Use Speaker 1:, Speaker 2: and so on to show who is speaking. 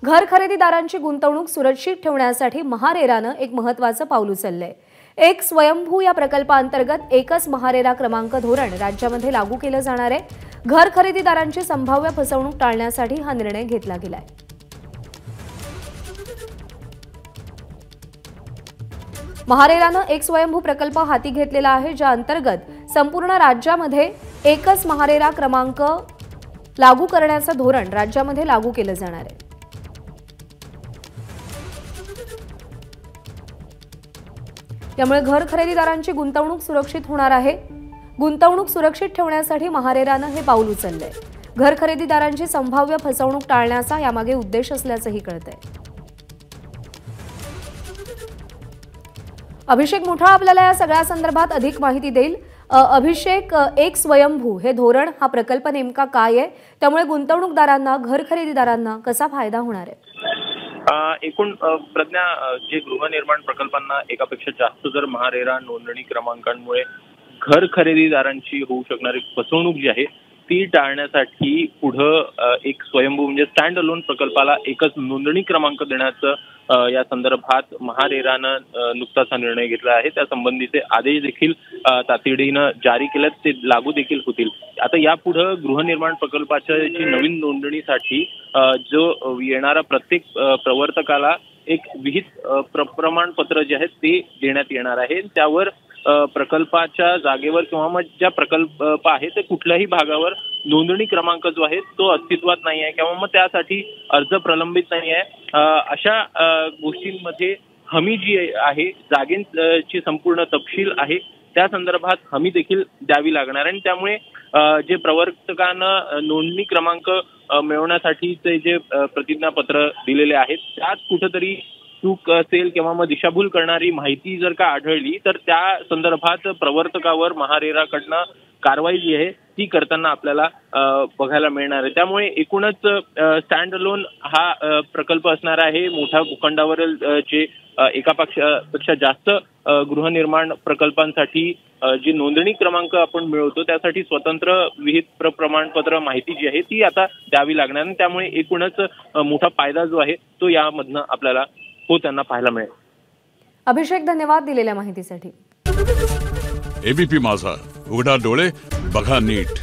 Speaker 1: घर खरेदीदारांची गुंतवणूक सुरक्षित ठेवण्यासाठी महारेरानं एक महत्त्वाचं पाऊल उचललंय। एक स्वयंभू या प्रकल्पाअंतर्गत एकच महारेरा क्रमांक धोरण राज्यामध्ये लागू केलं जाणार आहे। घर खरेदीदारांची संभाव्य फसवणूक टाळण्यासाठी हा निर्णय घेतला गेलाय। महारेरानं एक स्वयंभू प्रकल्प हाती घेतलेला आहे, ज्या अंतर्गत संपूर्ण राज्यामध्ये एकच महारेरा क्रमांक लागू करण्याचं धोरण राज्यामध्ये लागू केलं जाणार आहे। त्यामुळे घर खरेदीदारांची गुंतवणूक सुरक्षित होणार आहे। गुंतवणूक सुरक्षित ठेवण्यासाठी महारेरानं हे पाऊल उचललंय। घर खरेदीदारांची संभाव्य फसवणूक टाळण्याचा यामागे उद्देश असल्याचंही कळतंय। अभिषेक मुठा आपल्याला या सगळ्या संदर्भात अधिक माहिती देईल। अभिषेक, एक स्वयंभू हे धोरण, हा प्रकल्प नेमका काय आहे, त्यामुळे गुंतवणूकदारांना, घर खरेदीदारांना कसा फायदा होणार आहे?
Speaker 2: एकूण प्रज्ञा, जे गृहनिर्माण प्रकल्पांना एकापेक्षा जास्त जर महारेरा नोंदणी क्रमांकांमुळे घर खरेदीदारांची होऊ शकणारी फसवणूक जी आहे ती टाळण्यासाठी पुढं एक स्वयंभू म्हणजे स्टँड अलोन प्रकल्पाला एकच नोंदणी क्रमांक देण्याचं या संदर्भात महारेरानं नुकताच हा निर्णय घेतला आहे। त्या संबंधीचे आदेश देखील तातडीनं जारी केलेत, ते लागू देखील होतील। आता यापुढे गृहनिर्माण प्रकल्पाच्या जी नवीन नोंदणीसाठी जो येणारा प्रत्येक प्रवर्तकाला एक विहित प्रमाणपत्र जे आहे ते देण्यात येणार आहे। त्यावर प्रकल्पाच्या जागेवर किंवा मग ज्या प्रकल्प आहे ते कुठल्याही भागावर नोंदणी क्रमांक जो आहे तो अस्तित्वात नाही आहे किंवा मग त्यासाठी अर्ज प्रलंबित नाही आहे, अशा गोष्टींमध्ये हमी जी आहे, जागेची संपूर्ण तपशील आहे, त्या संदर्भात हमी देखील द्यावी लागणार आहे। आणि त्यामुळे जे प्रवर्तकांना नोंदणी क्रमांक मिळवण्यासाठीचे जे प्रतिज्ञापत्र दिलेले आहेत त्यात कुठेतरी चूक असेल किंवा मग दिशाभूल करणारी माहिती जर का आढळली तर त्या संदर्भात प्रवर्तकावर महारेराकडनं कारवाई जी आहे ती करताना आपल्याला बघायला मिळणार आहे। त्यामुळे एकूणच स्टँड अलोन हा प्रकल्प असणार आहे। मोठ्या भूखंडावरील जे एकापेक्षा जास्त गृहनिर्माण प्रकल्पांसाठी जी नोंदणी क्रमांक आपण मिळवतो त्यासाठी स्वतंत्र विहित प्रमाणपत्र माहिती जी आहे ती आता द्यावी लागणार आहे। त्यामुळे एकूणच मोठा फायदा जो आहे तो यामधनं आपल्याला त्यांना पाहायला मिळेल।
Speaker 1: अभिषेक, धन्यवाद दिलेल्या माहितीसाठी।
Speaker 3: एबीपी माझा, उघडा डोळे बघा नीट।